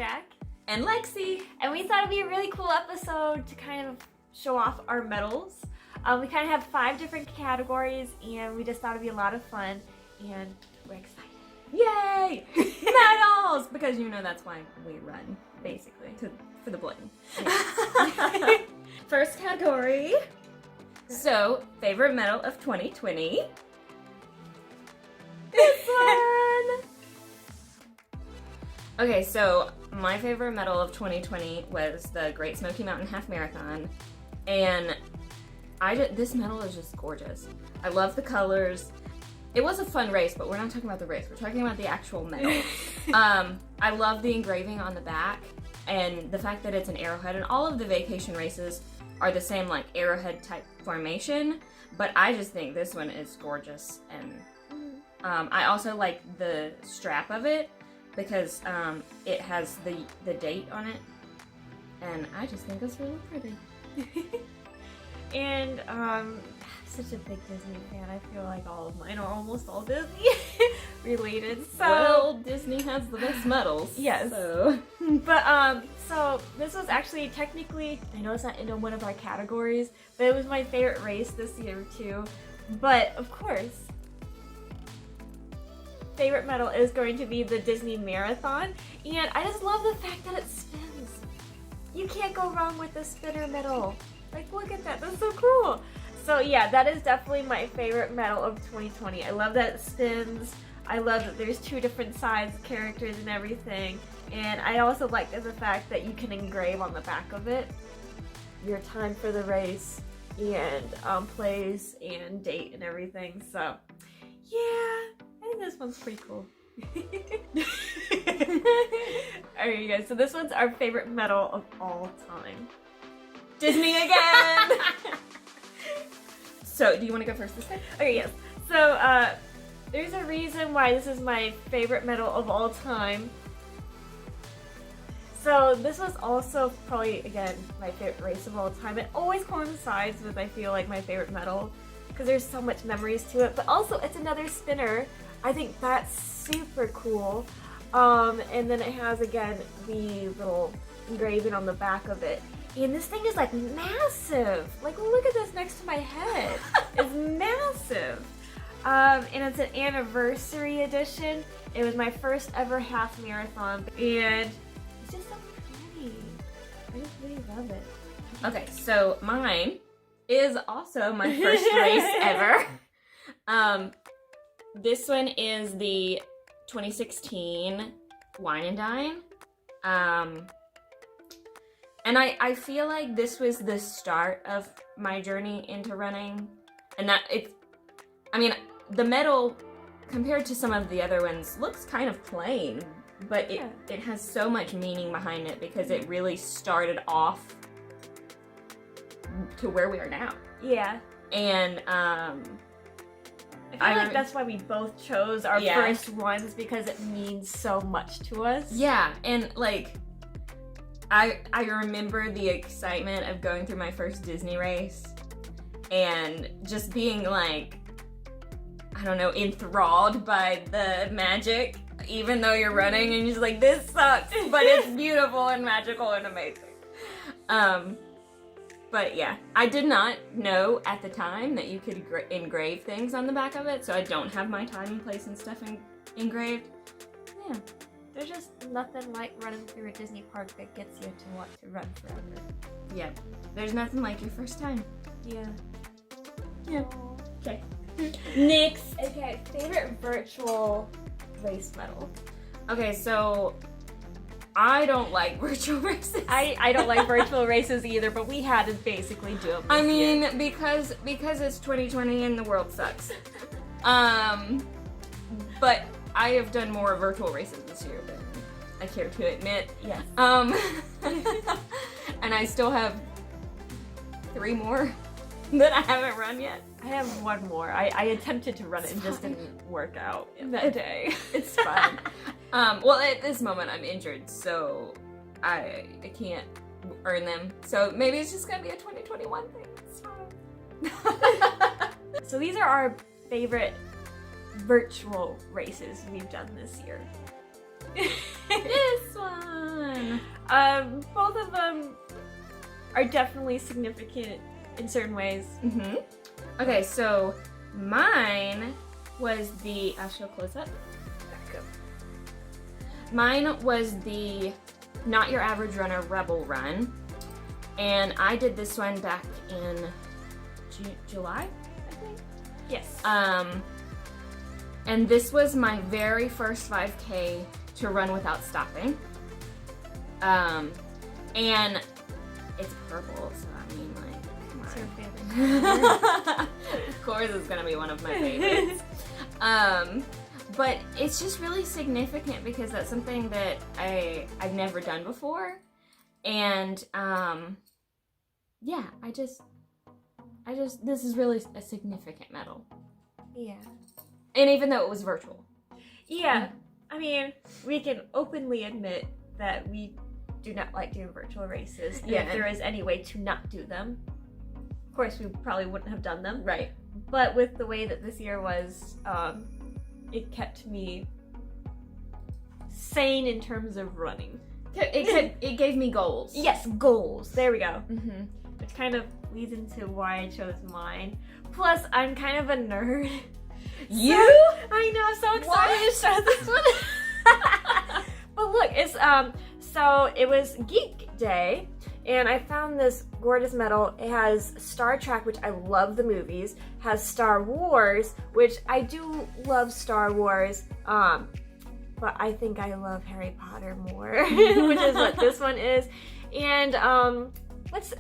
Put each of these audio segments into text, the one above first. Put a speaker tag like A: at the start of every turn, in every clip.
A: Jack.
B: And Lexi.
A: And we thought it'd be a really cool episode to kind of show off our medals. We kind of have 5 different categories, and we just thought it'd be a lot of fun, and we're excited.
B: Yay! Medals! Because you know that's why we run,
A: Basically.
B: for the bling.
A: Yeah.
B: First category. So, favorite medal of 2020. This one! Okay, so my favorite medal of 2020 was the Great Smoky Mountain Half Marathon, and this medal is just gorgeous. I love the colors. It was a fun race, but we're not talking about the race. We're talking about the actual medal. I love the engraving on the back and the fact that it's an arrowhead, and all of the vacation races are the same like arrowhead type formation, but I just think this one is gorgeous. And I also like the strap of it because it has the date on it, and I just think it's really pretty.
A: And such a big Disney fan. I feel like all of mine are almost all Disney related. So
B: Well, Disney has the best medals.
A: Yes.
B: So.
A: But so this was actually technically, I know it's not in one of our categories, but it was my favorite race this year too. But of course, favorite medal is going to be the Disney Marathon, and I just love the fact that it spins. You can't go wrong with the spinner medal. Like, look at that, that's so cool. So yeah, that is definitely my favorite medal of 2020. I love that it spins. I love that there's 2 different sides, characters and everything. And I also like the fact that you can engrave on the back of it your time for the race and place and date and everything. So yeah, I think this one's pretty cool. Alright, you guys, so this one's our favorite medal of all time.
B: Disney again! So, do you want to go first this time?
A: Okay, yes. So, there's a reason why this is my favorite medal of all time. So, this was also probably, again, my favorite race of all time. It always coincides with, I feel like, my favorite medal, because there's so much memories to it. But also, it's another spinner. I think that's super cool. And then it has, again, the little engraving on the back of it. And this thing is like massive. Like, look at this next to my head. It's massive. And it's an anniversary edition. It was my first ever half marathon, and it's just so pretty. I just really love it.
B: Okay, so mine is also my first race ever. This one is the 2016 Wine and Dine. And I feel like this was the start of my journey into running. And that I mean, the medal, compared to some of the other ones, looks kind of plain, but it has so much meaning behind it because it really started off to where we are now.
A: Yeah.
B: And
A: I feel like that's why we both chose our first ones, because it means so much to us.
B: Yeah, and like I remember the excitement of going through my first Disney race and just being like, I don't know, enthralled by the magic, even though you're running and you're just like, this sucks, but it's beautiful and magical and amazing. But yeah, I did not know at the time that you could engrave things on the back of it, so I don't have my time and place and stuff engraved. Yeah.
A: There's just nothing like running through a Disney park that gets you to want to run forever.
B: Yeah. There's nothing like your first time.
A: Yeah.
B: Yeah. Okay. Next.
A: Okay, favorite virtual race medal.
B: Okay, so I don't like virtual races.
A: I don't like virtual races either, but we had to basically do them.
B: I mean, because it's 2020 and the world sucks. But I have done more virtual races this year than I care to admit.
A: Yes.
B: And I still have 3 more that I haven't run yet.
A: I have 1 more. I attempted to run it and just didn't work out that day.
B: It's fine. Well, at this moment I'm injured, so I can't earn them. So maybe it's just gonna be a 2021 thing. It's fine.
A: So these are our favorite virtual races we've done this year.
B: This one.
A: Both of them are definitely significant in certain ways.
B: Mm-hmm. Okay, so mine was the. She'll close up.
A: Back up.
B: Mine was the Not Your Average Runner Rebel Run, and I did this one back in July, I think.
A: Yes.
B: And this was my very first 5K to run without stopping. And it's purple, so I mean, like, come on.
A: It's your favorite.
B: Of course it's gonna be one of my favorites. But it's just really significant because that's something that I've never done before. And yeah, I just this is really a significant medal.
A: Yeah.
B: And even though it was virtual.
A: Yeah. I mean, we can openly admit that we do not like doing virtual races. And
B: Yeah.
A: if there is any way to not do them, of course we probably wouldn't have done them.
B: Right.
A: But with the way that this year was, it kept me sane in terms of running.
B: It gave me goals.
A: Yes, goals. There we go.
B: Mm-hmm.
A: Which kind of leads into why I chose mine. Plus, I'm kind of a nerd.
B: You?
A: I know, I'm so excited to show this one. But look, it's so it was Geek Day, and I found this gorgeous medal. It has Star Trek, which I love the movies, has Star Wars, which I do love Star Wars, but I think I love Harry Potter more, which is what this one is. And that's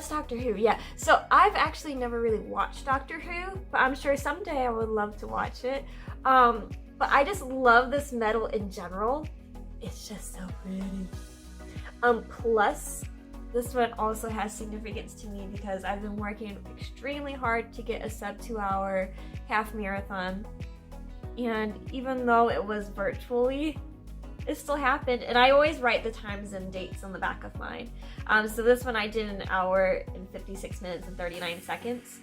A: Doctor Who, yeah. So I've actually never really watched Doctor Who, but I'm sure someday I would love to watch it. But I just love this medal in general. It's just so pretty. Plus, this one also has significance to me because I've been working extremely hard to get a sub 2 hour half marathon. And even though it was virtually, it still happened. And I always write the times and dates on the back of mine. So this one I did in 1 hour and 56 minutes and 39 seconds.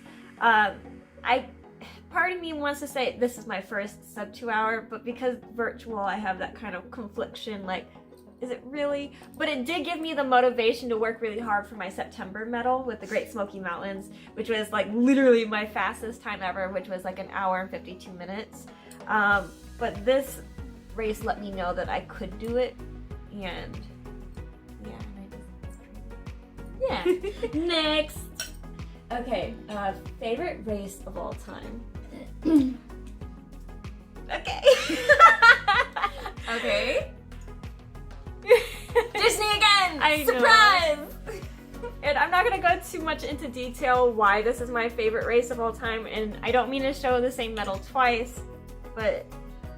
A: Part of me wants to say this is my first sub 2 hour, but because virtual, I have that kind of confliction, like, is it really? But it did give me the motivation to work really hard for my September medal with the Great Smoky Mountains, which was like literally my fastest time ever, which was like 1 hour and 52 minutes. But this race let me know that I could do it, and yeah,
B: Next.
A: Okay, favorite race of all time. Okay.
B: Okay. Disney again!
A: I know.
B: Surprise!
A: And I'm not gonna go too much into detail why this is my favorite race of all time, and I don't mean to show the same medal twice, but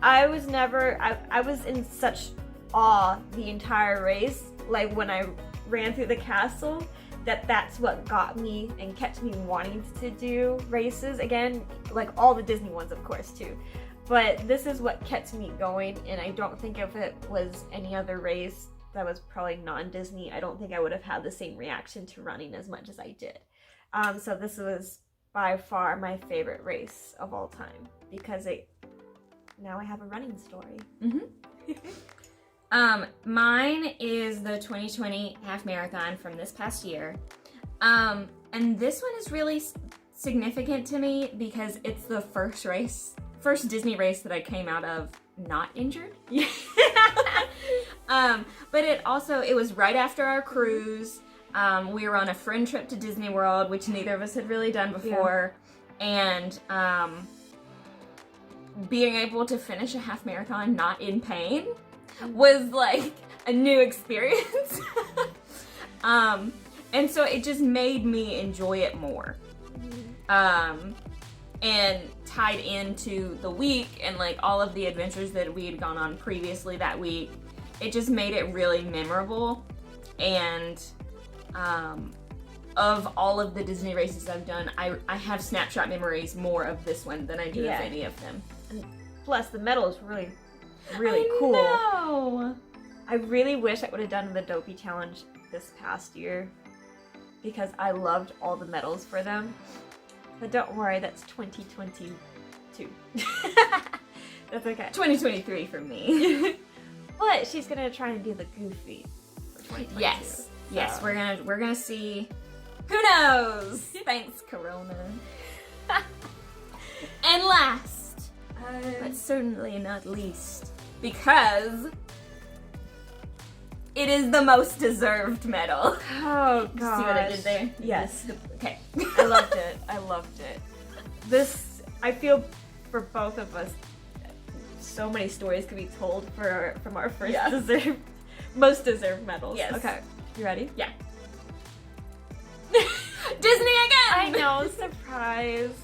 A: I was in such awe the entire race, like when I ran through the castle, that's what got me and kept me wanting to do races again, like all the Disney ones of course too. But this is what kept me going, and I don't think if it was any other race that was probably non-Disney, I don't think I would have had the same reaction to running as much as I did. So this was by far my favorite race of all time because now I have a running story.
B: Mm-hmm. Mine is the 2020 half marathon from this past year. And this one is really significant to me because it's the first Disney race that I came out of not injured. But it was right after our cruise. We were on a friend trip to Disney World, which neither of us had really done before. Yeah. And being able to finish a half marathon not in pain was like a new experience. And so it just made me enjoy it more. And tied into the week and like all of the adventures that we had gone on previously that week, it just made it really memorable. And of all of the Disney races I've done, I have snapshot memories more of this one than I do of any of them.
A: And plus the medal is really, really cool.
B: Know.
A: I really wish I would have done the Dopey Challenge this past year because I loved all the medals for them. But don't worry, that's 2022. That's okay.
B: 2023 for me.
A: But she's gonna try and do the Goofy for 2022.
B: Yes,
A: So-
B: we're gonna see. Who knows? Thanks, Corona. And last, but certainly not least, because it is the most deserved medal.
A: Oh
B: See
A: god.
B: what I did there?
A: Yes.
B: Okay.
A: I loved it. I loved it. This, I feel, for both of us, so many stories could be told from our first
B: Yeah.
A: most deserved medals.
B: Yes.
A: Okay. You ready?
B: Yeah. Disney again!
A: I know, surprise.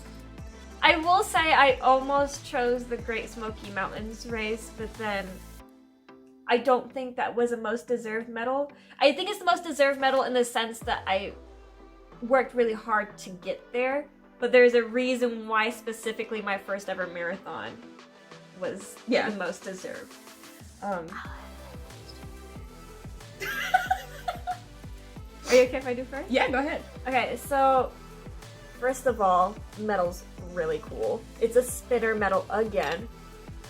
A: I will say I almost chose the Great Smoky Mountains race, but then I don't think that was a most deserved medal. I think it's the most deserved medal in the sense that I worked really hard to get there, but there's a reason why specifically my first ever marathon was
B: Yeah.
A: the most deserved. Are you okay if I do first?
B: Yeah, go ahead.
A: Okay, so first of all, the medal's really cool. It's a spinner medal again.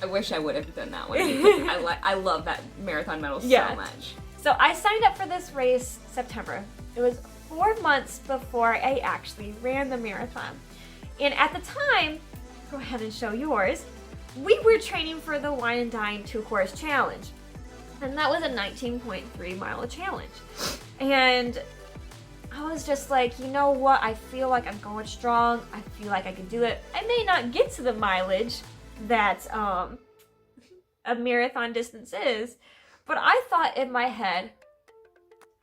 B: I wish I would have done that one because I love that marathon medal
A: Yeah.
B: so much.
A: So I signed up for this race September. It was 4 months before I actually ran the marathon. And at the time, go ahead and show yours, we were training for the Wine and Dine 2-course challenge. And that was a 19.3 mile challenge. And I was just like, you know what? I feel like I'm going strong. I feel like I can do it. I may not get to the mileage that a marathon distance is, but I thought in my head,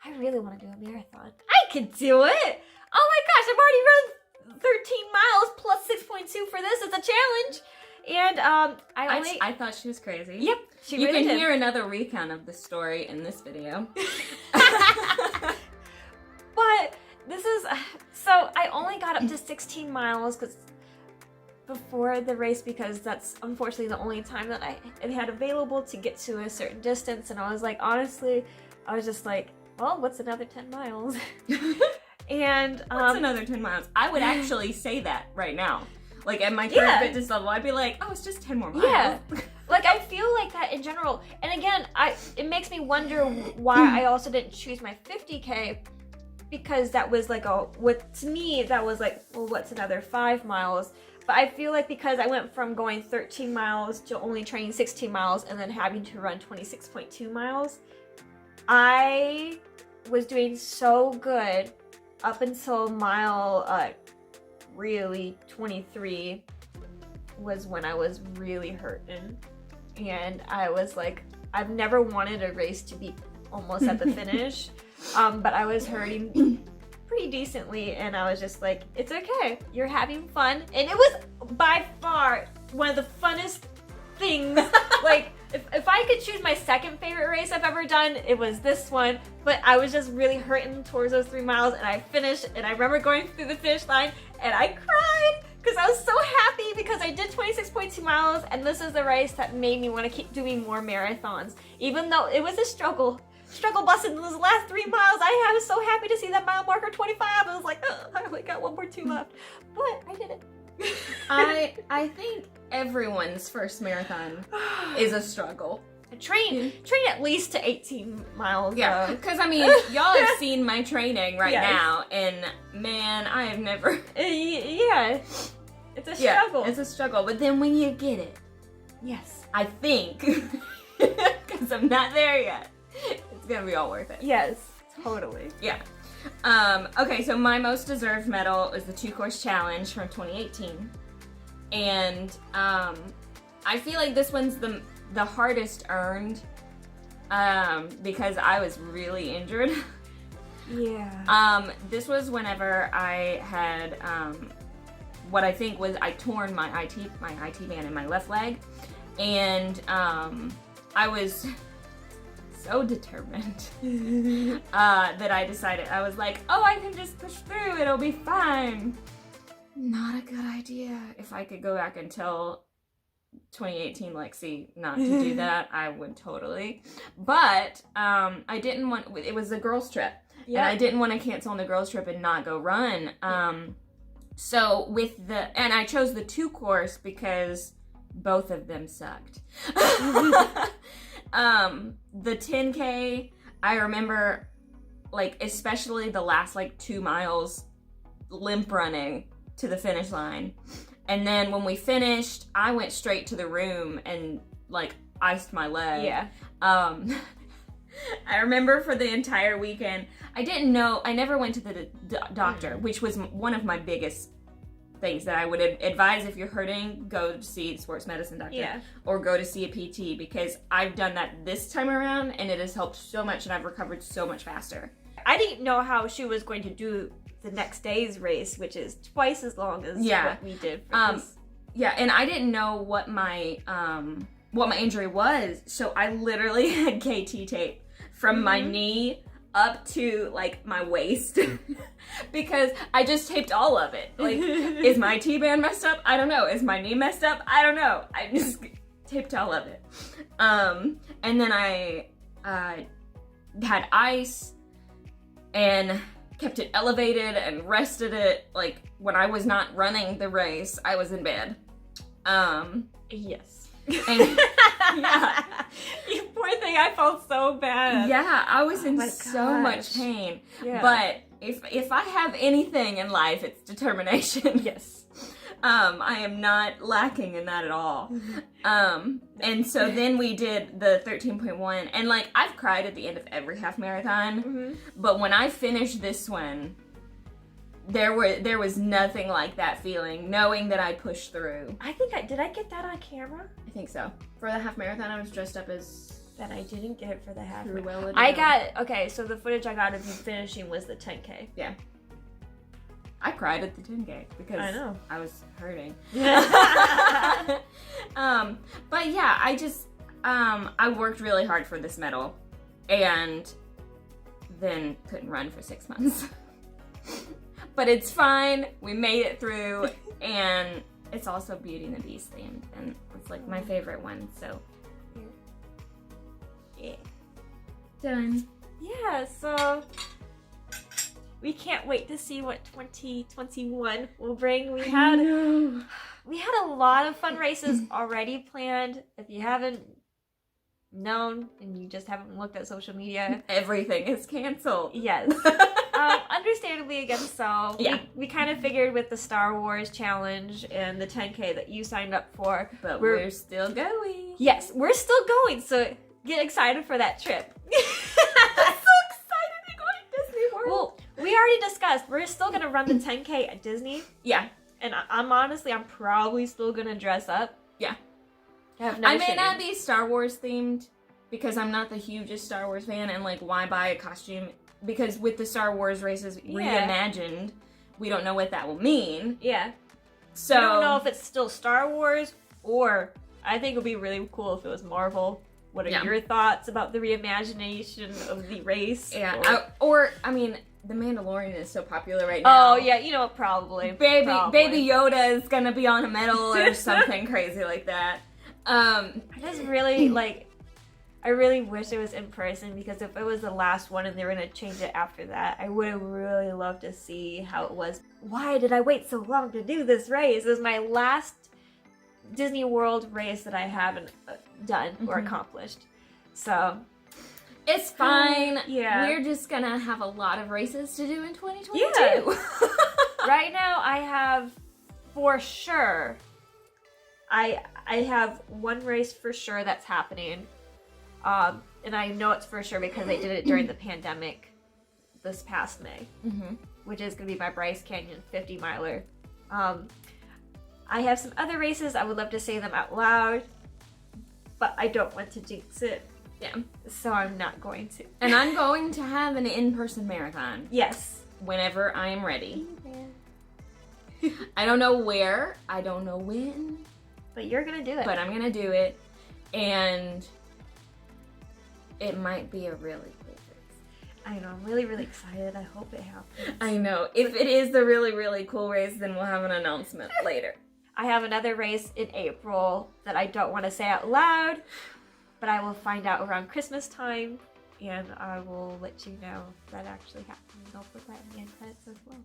A: I really want to do a marathon. I can do it. Oh my gosh, I've already run 13 miles plus 6.2 for this. It's a challenge. And
B: I thought she was crazy.
A: Yep, she
B: You
A: really
B: can
A: did.
B: hear another recount of the story in this video.
A: But this is, so I only got up to 16 miles before the race because that's unfortunately the only time that I had available to get to a certain distance. And I was like, honestly, I was just like, well, what's another 10 miles? And
B: What's another 10 miles? I would actually say that right now. Like at my current
A: Yeah.
B: fitness level, I'd be like, oh, it's just 10 more miles.
A: Yeah. Like I feel like that in general. And again, it makes me wonder why I also didn't choose my 50K, because that was like to me that was like, well, what's another 5 miles? But I feel like because I went from going 13 miles to only training 16 miles and then having to run 26.2 miles, I was doing so good up until mile really 23 was when I was really hurting. And I was like, I've never wanted a race to be almost at the finish, but I was hurting pretty decently, and I was just like, it's okay, you're having fun. And it was by far one of the funnest things. Like, if I could choose my second favorite race I've ever done, it was this one. But I was just really hurting towards those 3 miles, and I finished, and I remember going through the finish line, and I cried because I was so happy because I did 26.2 miles, and this is the race that made me want to keep doing more marathons. Even though it was a struggle bus in those last 3 miles, I was so happy to see that mile marker 25. I was like, oh, I only got 1 more 2 left. But I did it.
B: I think everyone's first marathon is a struggle.
A: Train at least to 18 miles.
B: Yeah, because I mean, y'all have seen my training right
A: Yes.
B: now, and man, I have never.
A: Yeah, it's a
B: Yeah,
A: struggle.
B: it's a struggle, but then when you get it,
A: Yes.
B: I think, because I'm not there yet, it's gonna be all worth it.
A: Yes, totally.
B: Yeah. Okay, so my most deserved medal is the 2-course challenge from 2018, and I feel like this one's the hardest earned because I was really injured.
A: Yeah.
B: This was whenever I had what I think was I torn my IT band in my left leg, and I was so determined that I decided, I was like, oh, I can just push through, it'll be fine. Not a good idea. If I could go back and tell 2018 Lexi not to do that, I would totally. But I didn't want, it was a girls trip.
A: Yeah.
B: And I didn't want to cancel on the girls trip and not go run. So with and I chose the 2-course because both of them sucked. The 10K, I remember, like, especially the last, like, 2 miles limp running to the finish line. And then when we finished, I went straight to the room and, like, iced my leg.
A: Yeah.
B: I remember for the entire weekend, I never went to the doctor, which was one of my biggest things that I would advise if you're hurting, go to see a sports medicine doctor.
A: Yeah.
B: Or go to see a PT, because I've done that this time around and it has helped so much and I've recovered so much faster.
A: I didn't know how she was going to do the next day's race, which is twice as long as what we did for this.
B: Yeah, and I didn't know what my injury was, so I literally had KT tape from my knee up to, like, my waist because I just taped all of it. Like, is my T-band messed up? I don't know. Is my knee messed up? I don't know. I just taped all of it. And then I had ice and kept it elevated and rested it. Like, when I was not running the race, I was in bed.
A: Yes.
B: And, yeah.
A: You poor thing, I felt so bad.
B: Yeah, I was in
A: my
B: so much
A: gosh.
B: pain.
A: Yeah.
B: But if I have anything in life, it's determination.
A: Yes.
B: I am not lacking in that at all. And so then we did the 13.1, and, like, I've cried at the end of every half marathon, but when I finished this one, there was nothing like that feeling, knowing that I pushed through.
A: I think did I get that on camera?
B: I think so. For the half marathon, I was dressed up as
A: That I didn't get it for the half.
B: Cruella de
A: I
B: Vil.
A: got, so the footage I got of you finishing was the 10K.
B: Yeah. I cried at the 10K because
A: I know.
B: I was hurting.
A: Yeah.
B: But yeah, I worked really hard for this medal and then couldn't run for 6 months. But it's fine. We made it through, and it's also Beauty and the Beast themed, and it's, like, my favorite one, so.
A: Yeah.
B: Done.
A: Yeah, so we can't wait to see what 2021 will bring. We had a lot of fun races already planned. If you haven't known and you just haven't looked at social media,
B: Everything is canceled.
A: yes. Understandably again so.
B: Yeah.
A: We kind of figured with the Star Wars challenge and the 10K that you signed up for.
B: But we're still going.
A: Yes, we're still going, so get excited for that trip.
B: I'm so excited to go to Disney World.
A: Well, we already discussed, we're still gonna run the 10K at Disney.
B: Yeah.
A: And I'm probably still gonna dress up.
B: Yeah.
A: I
B: may not be Star Wars themed because I'm not the hugest Star Wars fan, and, like, why buy a costume? Because with the Star Wars races reimagined, we don't know what that will mean.
A: Yeah.
B: So
A: I don't know if it's still Star Wars, or I think it would be really cool if it was Marvel. What are your thoughts about the reimagination of the race?
B: Yeah. I mean, The Mandalorian is so popular right now.
A: Oh, yeah, you know what, probably.
B: Baby Yoda is gonna be on a medal or something crazy like that.
A: I just really, I really wish it was in person, because if it was the last one and they were going to change it after that, I would have really loved to see how it was. Why did I wait so long to do this race? It was my last Disney World race that I haven't done or accomplished. So
B: it's fine.
A: Yeah.
B: We're just gonna have a lot of races to do in 2022.
A: Yeah. Right now I have, for sure, I have one race for sure that's happening. And I know it's for sure because I did it during the pandemic this past May, which is going to be my Bryce Canyon 50 miler. I have some other races. I would love to say them out loud, but I don't want to jinx it.
B: Yeah.
A: So I'm not going to.
B: And I'm going to have an in-person marathon.
A: Yes.
B: Whenever I am ready. I don't know where. I don't know when.
A: But you're going to do it.
B: But I'm going to do it. And it might be a really cool race.
A: I know. I'm really, really excited. I hope it happens.
B: I know. If it is the really, really cool race, then we'll have an announcement later.
A: I have another race in April that I don't want to say out loud, but I will find out around Christmas time, and I will let you know if that actually happens. I'll put that in the end credits as well.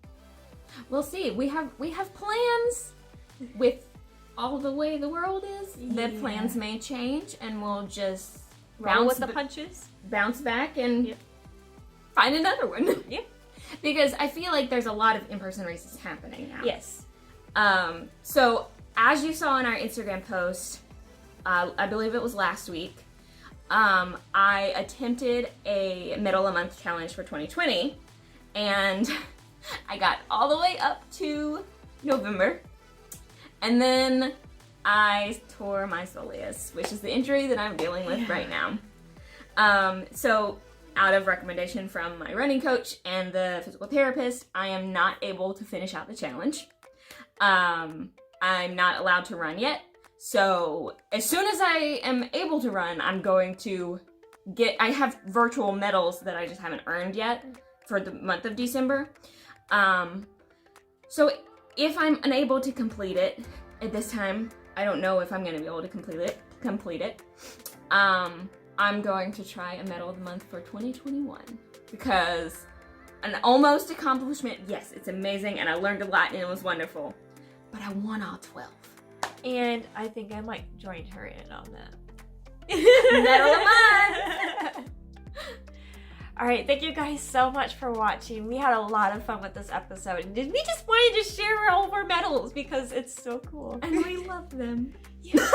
B: We'll see. We have plans with all the way the world is. The plans may change, and we'll just
A: Roll with the punches.
B: bounce back and find another one.
A: Yep.
B: Because I feel like there's a lot of in-person races happening now.
A: Yes.
B: So as you saw in our Instagram post, I believe it was last week, I attempted a middle of month challenge for 2020, and I got all the way up to November, and then I tore my soleus, which is the injury that I'm dealing with right now. So out of recommendation from my running coach and the physical therapist, I am not able to finish out the challenge. I'm not allowed to run yet. So as soon as I am able to run, I'm going to I have virtual medals that I just haven't earned yet for the month of December. So if I'm unable to complete it at this time, I don't know if I'm going to be able to complete it. I'm going to try a medal of the month for 2021 because an almost accomplishment, yes, it's amazing and I learned a lot and it was wonderful, but I won all 12.
A: And I think I might join her in on that.
B: Medal of month!
A: Alright, thank you guys so much for watching. We had a lot of fun with this episode. And we just wanted to share all of our medals because it's so cool.
B: And we love them.
A: Yeah.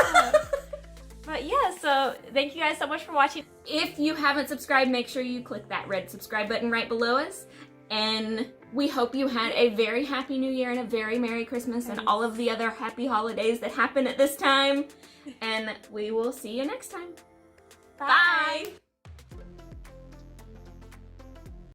A: But yeah, so thank you guys so much for watching.
B: If you haven't subscribed, make sure you click that red subscribe button right below us. And we hope you had a very happy New Year and a very Merry Christmas and all of the other happy holidays that happen at this time. And we will see you next time. Bye.